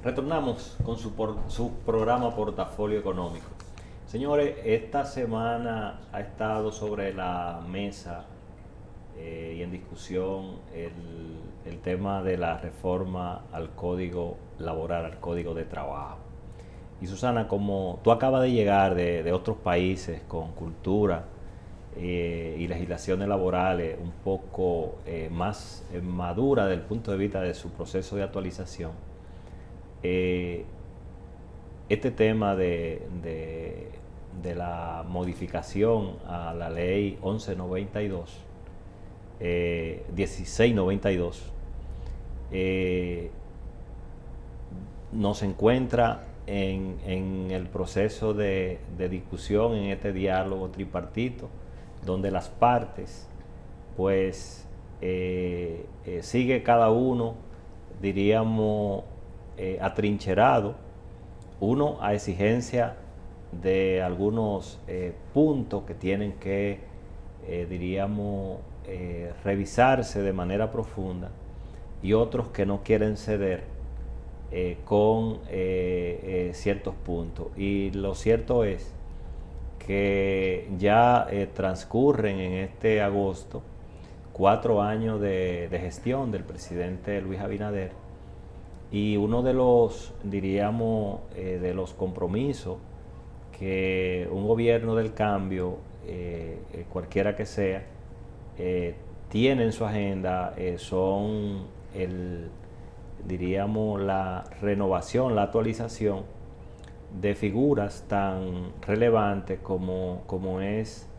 Retornamos con su programa Portafolio Económico. Señores, esta semana ha estado sobre la mesa y en discusión el tema de la reforma al Código Laboral, al Código de Trabajo. Y Susana, como tú acabas de llegar de otros países con cultura y legislaciones laborales un poco más madura desde el punto de vista de su proceso de actualización, este tema de la modificación a la ley 1692, nos encuentra en el proceso de discusión en este diálogo tripartito, donde las partes pues sigue cada uno, diríamos, atrincherado, uno a exigencia de algunos puntos que tienen que, diríamos, revisarse de manera profunda, y otros que no quieren ceder con ciertos puntos. Y lo cierto es que ya transcurren en este agosto 4 años de gestión del presidente Luis Abinader, y uno de los, diríamos, de los compromisos que un gobierno del cambio, cualquiera que sea, tiene en su agenda son diríamos, la renovación, la actualización de figuras tan relevantes como es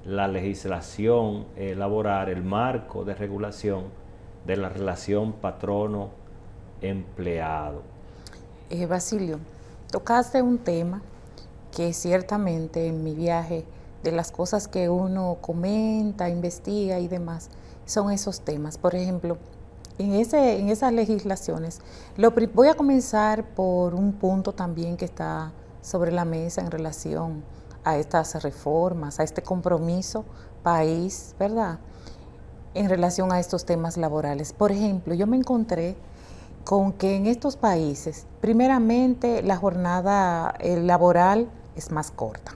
la legislación laboral, el marco de regulación de la relación patrono-empleado. Basilio, tocaste un tema que ciertamente en mi viaje, de las cosas que uno comenta, investiga y demás, son esos temas. Por ejemplo, en esas legislaciones, voy a comenzar por un punto también que está sobre la mesa en relación a estas reformas, a este compromiso país, ¿verdad?, en relación a estos temas laborales. Por ejemplo, yo me encontré con que en estos países, primeramente, la jornada laboral es más corta.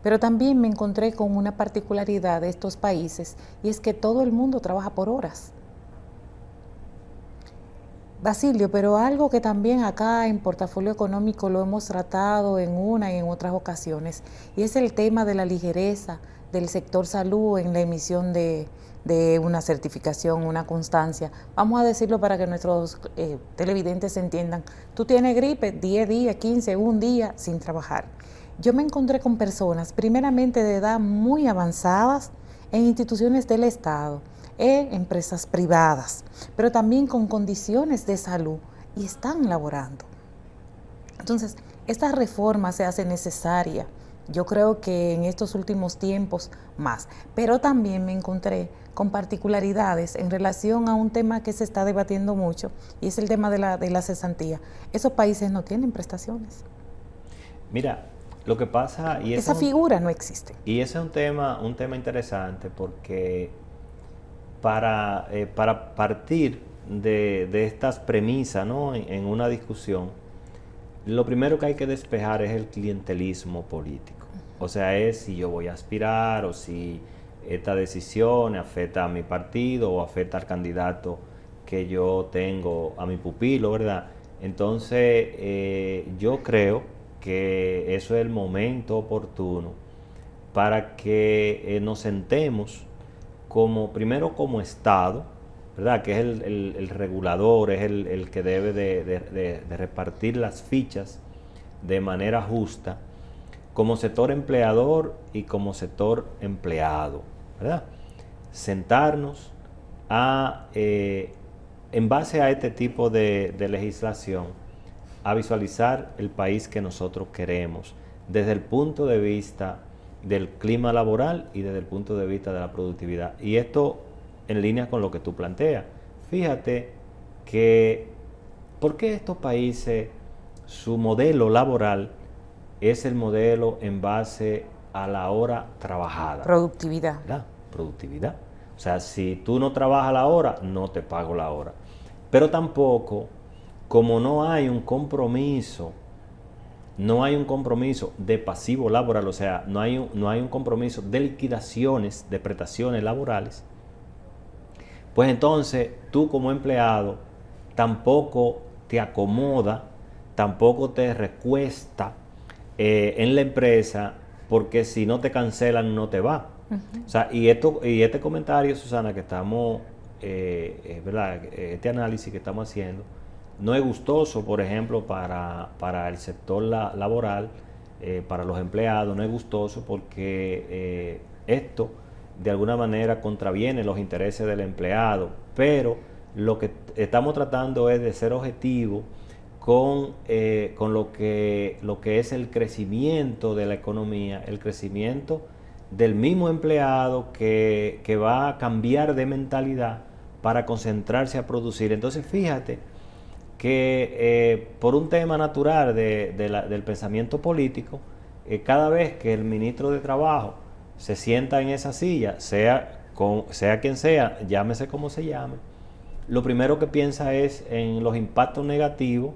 Pero también me encontré con una particularidad de estos países, y es que todo el mundo trabaja por horas. Basilio, pero algo que también acá en Portafolio Económico lo hemos tratado en una y en otras ocasiones, y es el tema de la ligereza del sector salud en la emisión de una certificación, una constancia. Vamos a decirlo para que nuestros televidentes entiendan. Tú tienes gripe, 10 días, 15, un día sin trabajar. Yo me encontré con personas, primeramente de edad muy avanzadas, en instituciones del Estado, en empresas privadas, pero también con condiciones de salud, y están laborando. Entonces, esta reforma se hace necesaria, yo creo que en estos últimos tiempos más, pero también me encontré con particularidades en relación a un tema que se está debatiendo mucho, y es el tema de la cesantía. Esos países no tienen prestaciones. Mira, lo que pasa, y esa figura no existe. Y ese es un tema interesante, porque para partir de estas premisas, ¿no?, en una discusión, lo primero que hay que despejar es el clientelismo político. O sea, es si yo voy a aspirar, o si esta decisión afecta a mi partido o afecta al candidato que yo tengo, a mi pupilo, ¿verdad? Entonces, yo creo que eso es el momento oportuno para que nos sentemos primero como Estado, ¿verdad?, que es el regulador, es el que debe de repartir las fichas de manera justa, como sector empleador y como sector empleado, ¿verdad? Sentarnos en base a este tipo de legislación, a visualizar el país que nosotros queremos, desde el punto de vista del clima laboral y desde el punto de vista de la productividad. Y esto en línea con lo que tú planteas. Fíjate que, ¿por qué estos países, su modelo laboral es el modelo en base a la hora trabajada? Productividad. ¿Verdad? Productividad. O sea, si tú no trabajas la hora, no te pago la hora. Pero tampoco como no hay un compromiso, de pasivo laboral, o sea, no hay un compromiso de liquidaciones de prestaciones laborales, pues entonces tú como empleado tampoco te acomoda, tampoco te recuesta en la empresa, porque si no te cancelan no te va. O sea, y este comentario, Susana, que estamos, ¿verdad? Este análisis que estamos haciendo, no es gustoso, por ejemplo, para el sector laboral, para los empleados, no es gustoso porque esto de alguna manera contraviene los intereses del empleado, pero lo que estamos tratando es de ser objetivo con lo que es el crecimiento de la economía, el crecimiento del mismo empleado que va a cambiar de mentalidad para concentrarse a producir. Entonces fíjate que por un tema natural del pensamiento político, cada vez que el ministro de Trabajo se sienta en esa silla, sea quien sea, llámese como se llame, lo primero que piensa es en los impactos negativos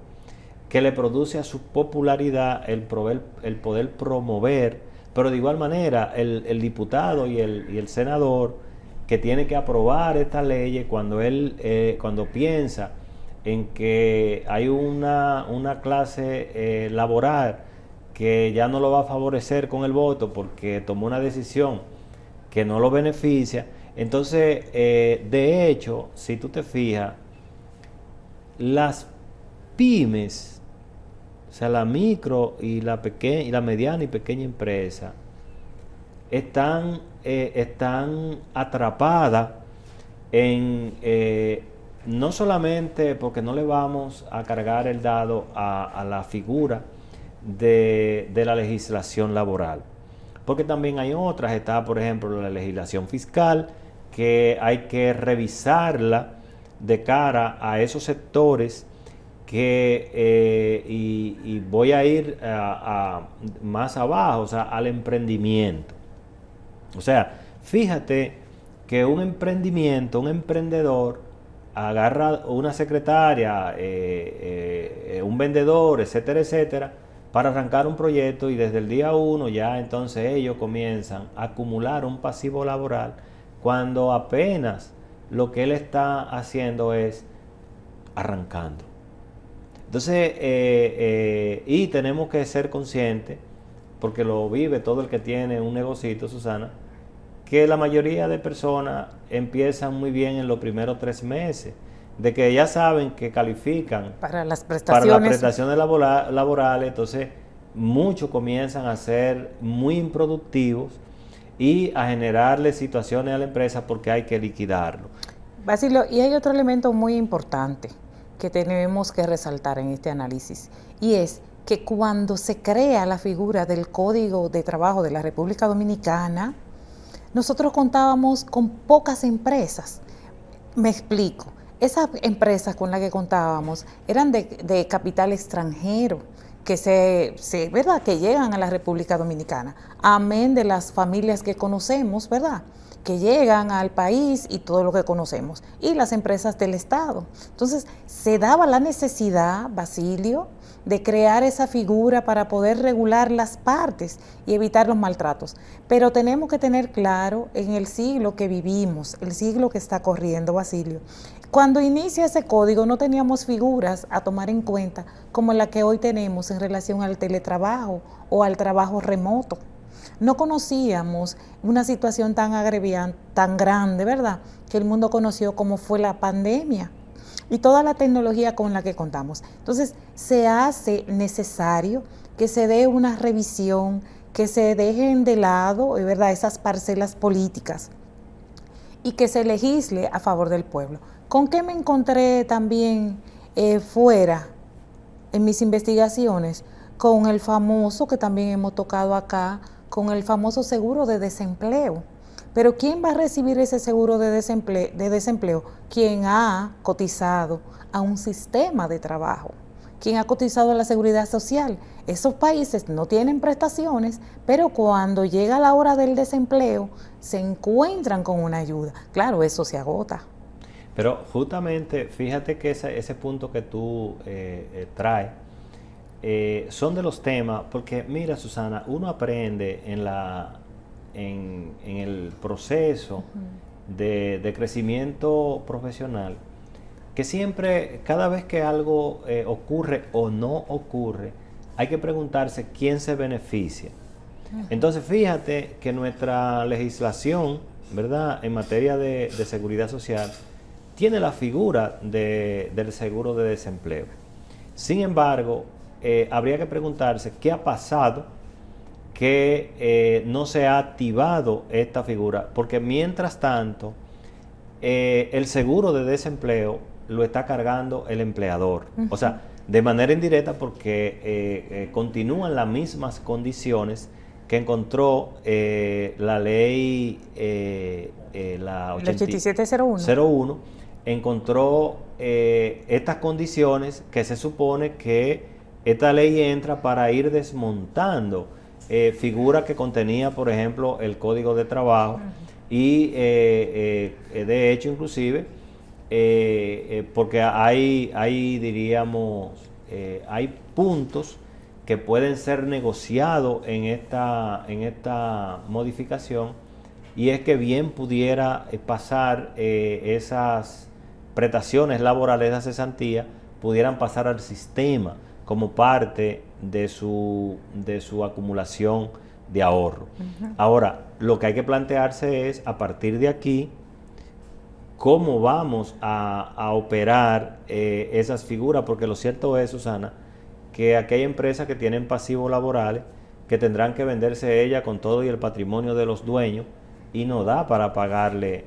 que le produce a su popularidad el poder promover, pero de igual manera el diputado y el senador que tiene que aprobar estas leyes, cuando piensa en que hay una clase laboral que ya no lo va a favorecer con el voto porque tomó una decisión que no lo beneficia. Entonces, de hecho, si tú te fijas, las pymes, o sea, la micro y la mediana y pequeña empresa, están atrapadas en no solamente porque no le vamos a cargar el dado a la figura de la legislación laboral, porque también hay otras. Está, por ejemplo, la legislación fiscal, que hay que revisarla de cara a esos sectores y voy a ir más abajo, o sea, al emprendimiento. O sea, fíjate que un emprendedor, agarra una secretaria, un vendedor, etcétera, etcétera, para arrancar un proyecto, y desde el día 1 ya entonces ellos comienzan a acumular un pasivo laboral cuando apenas lo que él está haciendo es arrancando. Entonces, y tenemos que ser conscientes, porque lo vive todo el que tiene un negocito, Susana, que la mayoría de personas empiezan muy bien en los primeros 3 meses, de que ya saben que califican para las prestaciones laborales. Entonces muchos comienzan a ser muy improductivos y a generarle situaciones a la empresa porque hay que liquidarlo. Basilio, y hay otro elemento muy importante que tenemos que resaltar en este análisis, y es que cuando se crea la figura del Código de Trabajo de la República Dominicana, nosotros contábamos con pocas empresas. Me explico. Esas empresas con las que contábamos eran de capital extranjero, que ¿verdad?, que llegan a la República Dominicana, amén de las familias que conocemos, ¿verdad?, que llegan al país y todo lo que conocemos, y las empresas del Estado. Entonces, se daba la necesidad, Basilio, de crear esa figura para poder regular las partes y evitar los maltratos. Pero tenemos que tener claro en el siglo que vivimos, el siglo que está corriendo, Basilio. Cuando inicia ese código no teníamos figuras a tomar en cuenta como la que hoy tenemos en relación al teletrabajo o al trabajo remoto. No conocíamos una situación tan agraviante, tan grande, ¿verdad?, que el mundo conoció, como fue la pandemia y toda la tecnología con la que contamos. Entonces, se hace necesario que se dé una revisión, que se dejen de lado, ¿verdad?, esas parcelas políticas y que se legisle a favor del pueblo. ¿Con qué me encontré también fuera en mis investigaciones? Con el famoso, que también hemos tocado acá, con el famoso seguro de desempleo. Pero ¿quién va a recibir ese seguro de desempleo? Quien ha cotizado a un sistema de trabajo, quien ha cotizado a la seguridad social. Esos países no tienen prestaciones, pero cuando llega la hora del desempleo, se encuentran con una ayuda. Claro, eso se agota. Pero justamente, fíjate que ese punto que tú traes, son de los temas, porque mira, Susana, uno aprende en el proceso de crecimiento profesional, que siempre, cada vez que algo ocurre o no ocurre, hay que preguntarse quién se beneficia. Entonces, fíjate que nuestra legislación, ¿verdad?, en materia de seguridad social, tiene la figura del seguro de desempleo. Sin embargo, habría que preguntarse qué ha pasado que no se ha activado esta figura, porque mientras tanto, el seguro de desempleo lo está cargando el empleador. O sea, de manera indirecta, porque continúan las mismas condiciones que encontró la ley la 8701, encontró estas condiciones que se supone que esta ley entra para ir desmontando figuras que contenía, por ejemplo, el Código de Trabajo y de hecho, inclusive, porque diríamos, hay puntos que pueden ser negociados en esta modificación, y es que bien pudiera pasar esas prestaciones laborales de cesantía, pudieran pasar al sistema como parte de su acumulación de ahorro. Ahora, lo que hay que plantearse es, a partir de aquí, cómo vamos a operar esas figuras, porque lo cierto es, Susana, que aquí hay empresas que tienen pasivos laborales que tendrán que venderse ellas con todo y el patrimonio de los dueños, y no da para pagarle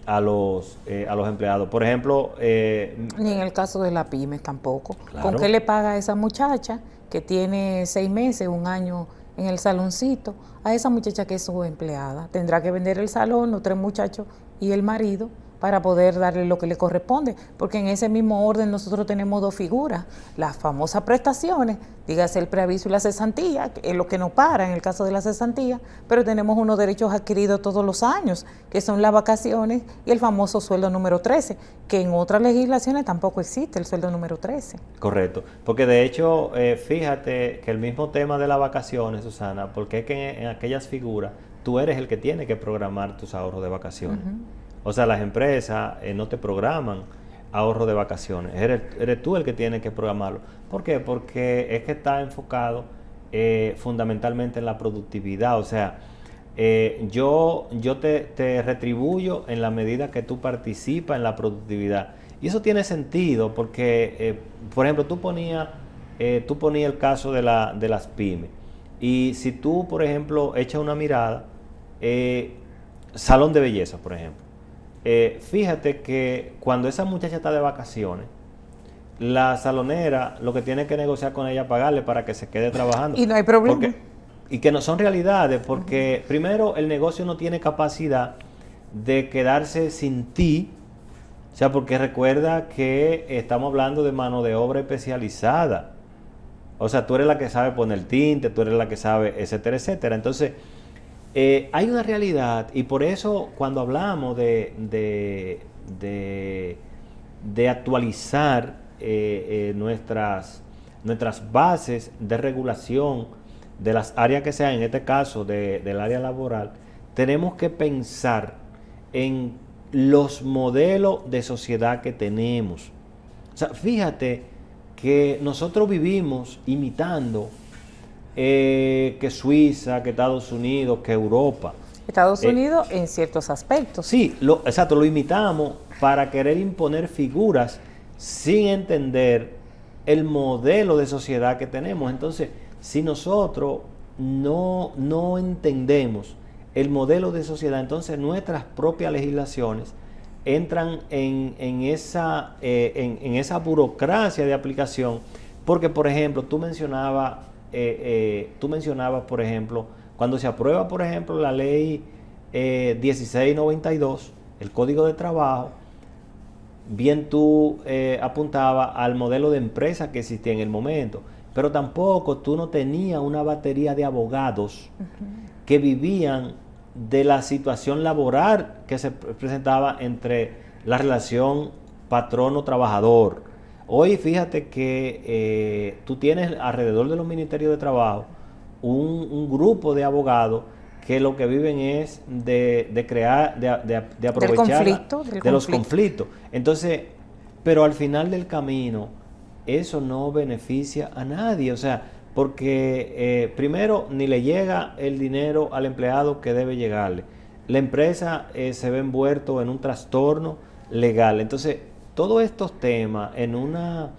a los empleados. Por ejemplo... ni en el caso de la pyme tampoco. Claro. ¿Con qué le paga a esa muchacha que tiene 6 meses, 1 año en el saloncito? A esa muchacha que es su empleada. Tendrá que vender el salón, los 3 muchachos y el marido, para poder darle lo que le corresponde, porque en ese mismo orden nosotros tenemos 2 figuras, las famosas prestaciones, dígase el preaviso y la cesantía, que es lo que nos para en el caso de la cesantía, pero tenemos unos derechos adquiridos todos los años, que son las vacaciones y el famoso sueldo número 13, que en otras legislaciones tampoco existe el sueldo número 13. Correcto, porque de hecho, fíjate que el mismo tema de las vacaciones, Susana, porque es que en aquellas figuras tú eres el que tiene que programar tus ahorros de vacaciones. O sea, las empresas no te programan ahorro de vacaciones. Eres tú el que tiene que programarlo. ¿Por qué? Porque es que está enfocado fundamentalmente en la productividad. O sea, yo te retribuyo en la medida que tú participas en la productividad. Y eso tiene sentido porque, por ejemplo, tú ponías el caso de las pymes. Y si tú, por ejemplo, echas una mirada, salón de belleza, por ejemplo. Fíjate que cuando esa muchacha está de vacaciones, la salonera lo que tiene que negociar con ella, pagarle para que se quede trabajando. Y no hay problema. Y que no son realidades, porque primero el negocio no tiene capacidad de quedarse sin ti. O sea, porque recuerda que estamos hablando de mano de obra especializada. O sea, tú eres la que sabe poner tinte, tú eres la que sabe, etcétera, etcétera. Entonces, hay una realidad, y por eso cuando hablamos de actualizar nuestras bases de regulación de las áreas que sean, en este caso del área laboral, tenemos que pensar en los modelos de sociedad que tenemos. O sea, fíjate que nosotros vivimos imitando que Suiza, que Estados Unidos, que Europa. Estados Unidos en ciertos aspectos. Sí, exacto, lo imitamos para querer imponer figuras sin entender el modelo de sociedad que tenemos. Entonces, si nosotros no entendemos el modelo de sociedad, entonces nuestras propias legislaciones entran en esa burocracia de aplicación, porque, por ejemplo, tú mencionabas, por ejemplo, cuando se aprueba, por ejemplo, la ley 1692, el Código de Trabajo, bien tú apuntabas al modelo de empresa que existía en el momento, pero tampoco tú no tenías una batería de abogados que vivían de la situación laboral que se presentaba entre la relación patrono-trabajador. Hoy fíjate que tú tienes alrededor de los ministerios de trabajo un grupo de abogados que lo que viven es de crear, de aprovechar de los conflictos. Entonces, pero al final del camino, eso no beneficia a nadie. O sea, porque primero ni le llega el dinero al empleado que debe llegarle. La empresa se ve envuelto en un trastorno legal. Entonces, todos estos temas en una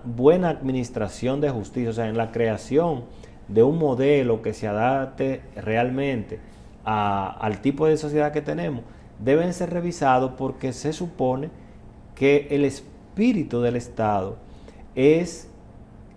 buena administración de justicia, o sea, en la creación de un modelo que se adapte realmente al tipo de sociedad que tenemos, deben ser revisados porque se supone que el espíritu del Estado es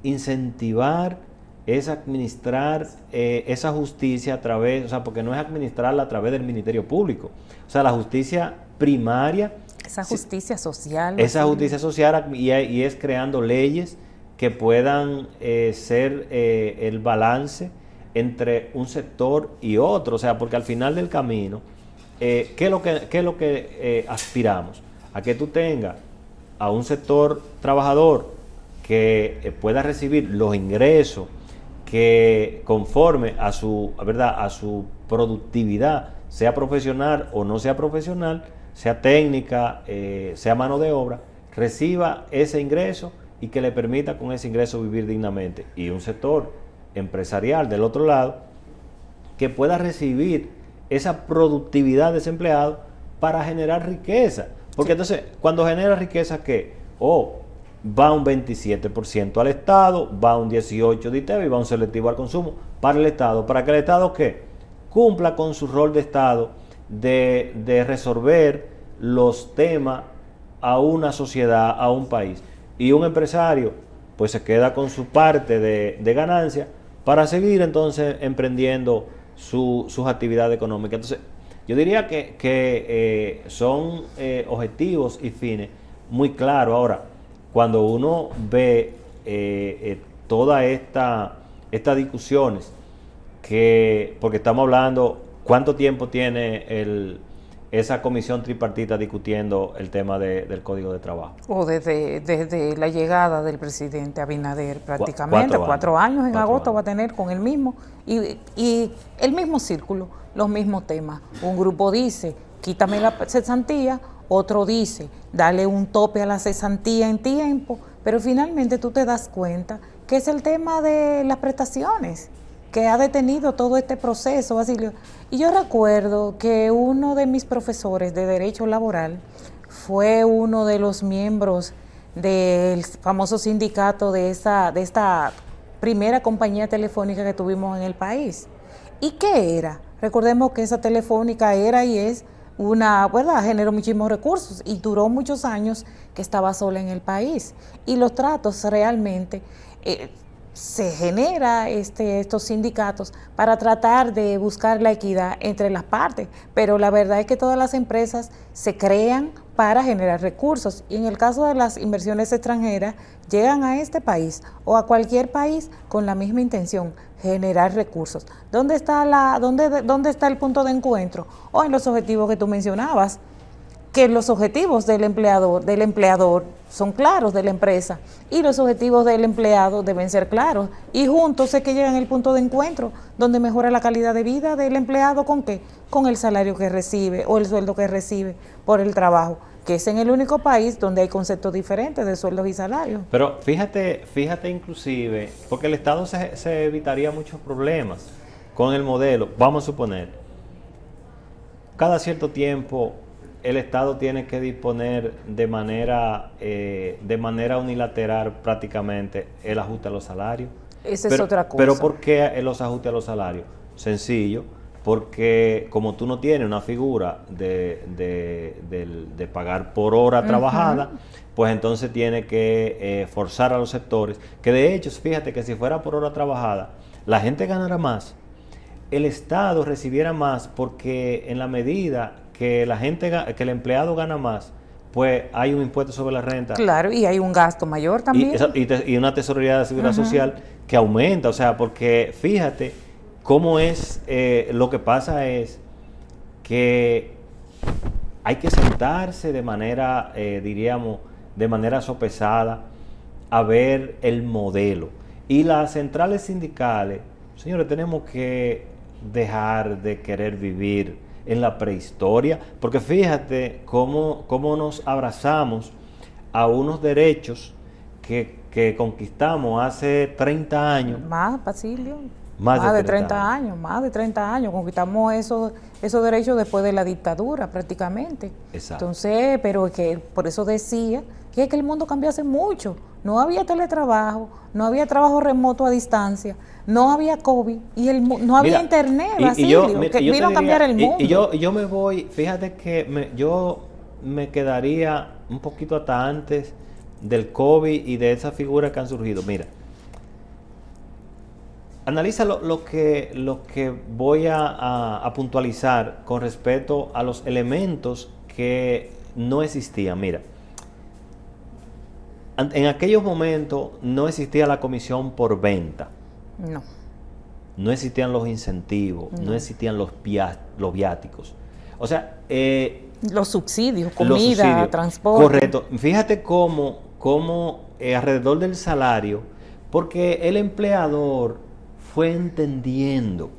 incentivar, es administrar esa justicia a través, o sea, porque no es administrarla a través del Ministerio Público. O sea, la justicia primaria. Esa justicia social. Esa justicia social y es creando leyes que puedan ser el balance entre un sector y otro. O sea, porque al final del camino, ¿qué es lo que aspiramos? A que tú tengas a un sector trabajador que pueda recibir los ingresos que conforme a su, ¿verdad?, a su productividad, sea profesional o no sea profesional, sea técnica, sea mano de obra, reciba ese ingreso y que le permita con ese ingreso vivir dignamente. Y un sector empresarial del otro lado que pueda recibir esa productividad de ese empleado para generar riqueza. Porque entonces, cuando genera riqueza, ¿qué? Va un 27% al Estado, va un 18% de ITEVI y va un selectivo al consumo para el Estado. ¿Para que el Estado qué? Cumpla con su rol de Estado de resolver los temas a una sociedad, a un país. Y un empresario pues se queda con su parte de ganancia para seguir entonces emprendiendo sus actividades económicas. Entonces, yo diría que son objetivos y fines muy claros. Ahora, cuando uno ve todas estas discusiones, porque estamos hablando, ¿cuánto tiempo tiene esa comisión tripartita discutiendo el tema del Código de Trabajo? Desde la llegada del presidente Abinader, prácticamente 4 años en agosto va a tener con el mismo, y el mismo círculo, los mismos temas. Un grupo dice, quítame la cesantía, otro dice, dale un tope a la cesantía en tiempo, pero finalmente tú te das cuenta que es el tema de las prestaciones que ha detenido todo este proceso, Basilio. Y yo recuerdo que uno de mis profesores de Derecho Laboral fue uno de los miembros del famoso sindicato de esta primera compañía telefónica que tuvimos en el país. ¿Y qué era? Recordemos que esa telefónica era y es ¿verdad? Generó muchísimos recursos y duró muchos años que estaba sola en el país. Y los tratos realmente se genera estos sindicatos para tratar de buscar la equidad entre las partes, pero la verdad es que todas las empresas se crean para generar recursos y en el caso de las inversiones extranjeras llegan a este país o a cualquier país con la misma intención, generar recursos. ¿Dónde está el punto de encuentro? O en los objetivos que tú mencionabas, que los objetivos del empleador son claros de la empresa y los objetivos del empleado deben ser claros y juntos es que llegan al punto de encuentro donde mejora la calidad de vida del empleado. ¿Con qué? Con el salario que recibe o el sueldo que recibe por el trabajo, que es en el único país donde hay conceptos diferentes de sueldos y salarios. Pero fíjate inclusive, porque el Estado se evitaría muchos problemas con el modelo. Vamos a suponer, cada cierto tiempo el Estado tiene que disponer de manera unilateral prácticamente el ajuste a los salarios. Esa es otra cosa. Pero ¿por qué los ajustes a los salarios? Sencillo, porque como tú no tienes una figura de pagar por hora trabajada, pues entonces tiene que forzar a los sectores, que de hecho, fíjate que si fuera por hora trabajada, la gente ganara más, el Estado recibiera más, porque en la medida que que el empleado gana más, pues hay un impuesto sobre la renta. Claro, y hay un gasto mayor también. Y una tesorería de seguridad social que aumenta, o sea, porque fíjate cómo es, lo que pasa es que hay que sentarse de manera, diríamos, de manera sopesada a ver el modelo. Y las centrales sindicales, señores, tenemos que dejar de querer vivir en la prehistoria, porque fíjate cómo nos abrazamos a unos derechos que conquistamos hace 30 años. Más, Basilio. Más de 30 años, más de 30 años. Conquistamos esos derechos después de la dictadura, prácticamente. Exacto. Entonces, pero que por eso decía que es que el mundo cambió hace mucho. No había teletrabajo, no había trabajo remoto a distancia, no había COVID y no había internet, Basilio, que vino a cambiar el mundo. Y yo me voy, fíjate que yo me quedaría un poquito hasta antes del COVID y de esas figuras que han surgido. Mira, analiza lo que voy a puntualizar con respecto a los elementos que no existían. Mira, en aquellos momentos no existía la comisión por venta. No. No existían los incentivos, no existían los viáticos. O sea, los subsidios, comida, transporte. Correcto. Fíjate cómo alrededor del salario, porque el empleador fue entendiendo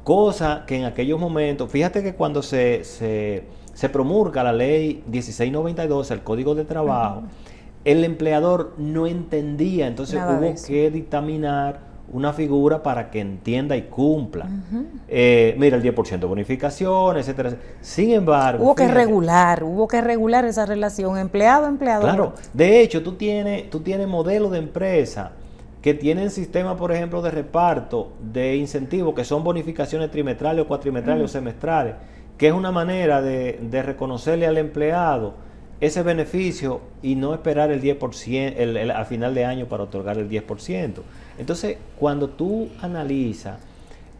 cosa que en aquellos momentos, fíjate que cuando se promulga la ley 1692, el Código de Trabajo, el empleador no entendía, entonces hubo que dictaminar una figura para que entienda y cumpla. Mira, el 10% de bonificación, etcétera. Sin embargo, hubo que regular esa relación empleado-empleador. Claro, de hecho, tú tienes modelos de empresa que tienen sistemas, por ejemplo, de reparto de incentivos, que son bonificaciones trimestrales o cuatrimestrales o semestrales, que es una manera de reconocerle al empleado ese beneficio y no esperar el 10% a final de año para otorgar el 10%. Entonces, cuando tú analizas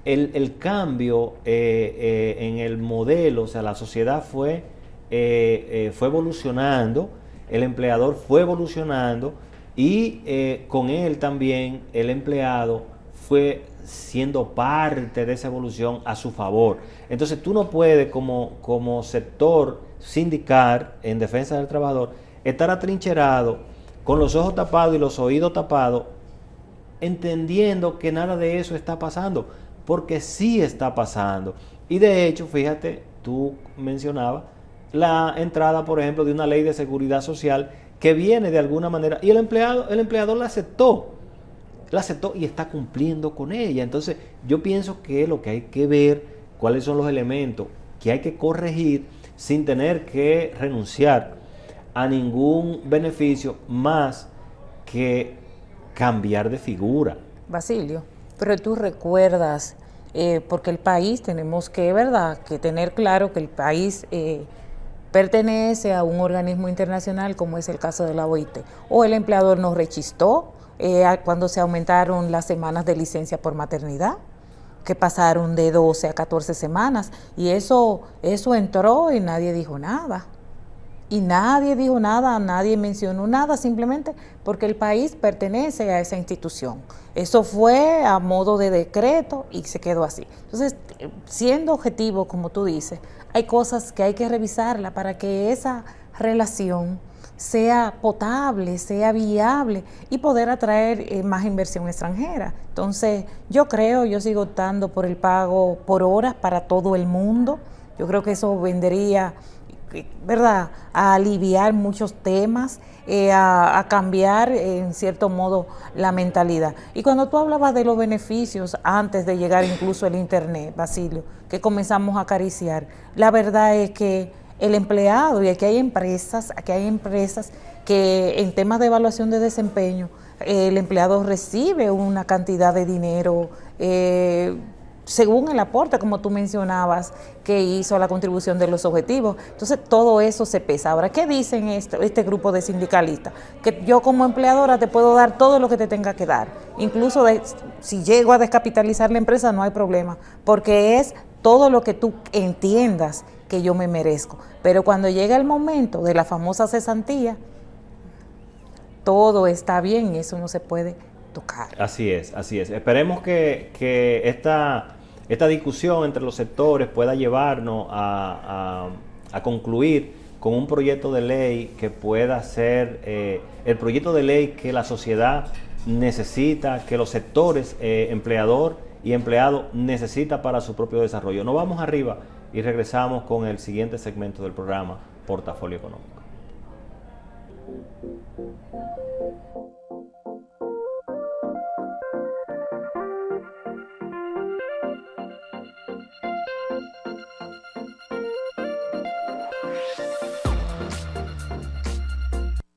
el cambio en el modelo, o sea, la sociedad fue evolucionando, el empleador fue evolucionando y con él también el empleado fue siendo parte de esa evolución a su favor. Entonces tú no puedes como sector sindical en defensa del trabajador estar atrincherado con los ojos tapados y los oídos tapados entendiendo que nada de eso está pasando, porque sí está pasando. Y de hecho, fíjate, tú mencionabas la entrada, por ejemplo, de una ley de seguridad social que viene de alguna manera, y el empleador la aceptó y está cumpliendo con ella. Entonces, yo pienso que lo que hay que ver, cuáles son los elementos que hay que corregir sin tener que renunciar a ningún beneficio más que cambiar de figura. Basilio, pero tú recuerdas, porque el país tenemos que, ¿verdad?, que tener claro que el país pertenece a un organismo internacional como es el caso de la OIT, o el empleador nos rechistó cuando se aumentaron las semanas de licencia por maternidad, que pasaron de 12 a 14 semanas, y eso entró y nadie dijo nada. Y nadie dijo nada, nadie mencionó nada, simplemente porque el país pertenece a esa institución. Eso fue a modo de decreto y se quedó así. Entonces, siendo objetivo, como tú dices, hay cosas que hay que revisarla para que esa relación sea potable, sea viable y poder atraer más inversión extranjera. Entonces, yo sigo optando por el pago por horas para todo el mundo. Yo creo que eso vendría, ¿verdad?, a aliviar muchos temas, a cambiar en cierto modo la mentalidad. Y cuando tú hablabas de los beneficios antes de llegar incluso el internet, Basilio, que comenzamos a acariciar, la verdad es que el empleado, y aquí hay empresas que en temas de evaluación de desempeño, el empleado recibe una cantidad de dinero según el aporte, como tú mencionabas, que hizo a la contribución de los objetivos. Entonces, todo eso se pesa. Ahora, ¿qué dicen este grupo de sindicalistas? Que yo como empleadora te puedo dar todo lo que te tenga que dar. Incluso si llego a descapitalizar la empresa, no hay problema, porque es todo lo que tú entiendas que yo me merezco. Pero cuando llega el momento de la famosa cesantía, todo está bien y eso no se puede tocar. Así es, así es. Esperemos que esta discusión entre los sectores pueda llevarnos a a concluir con un proyecto de ley que pueda ser el proyecto de ley que la sociedad necesita, que los sectores empleador y empleado necesita para su propio desarrollo. Nos vamos arriba y regresamos con el siguiente segmento del programa Portafolio Económico.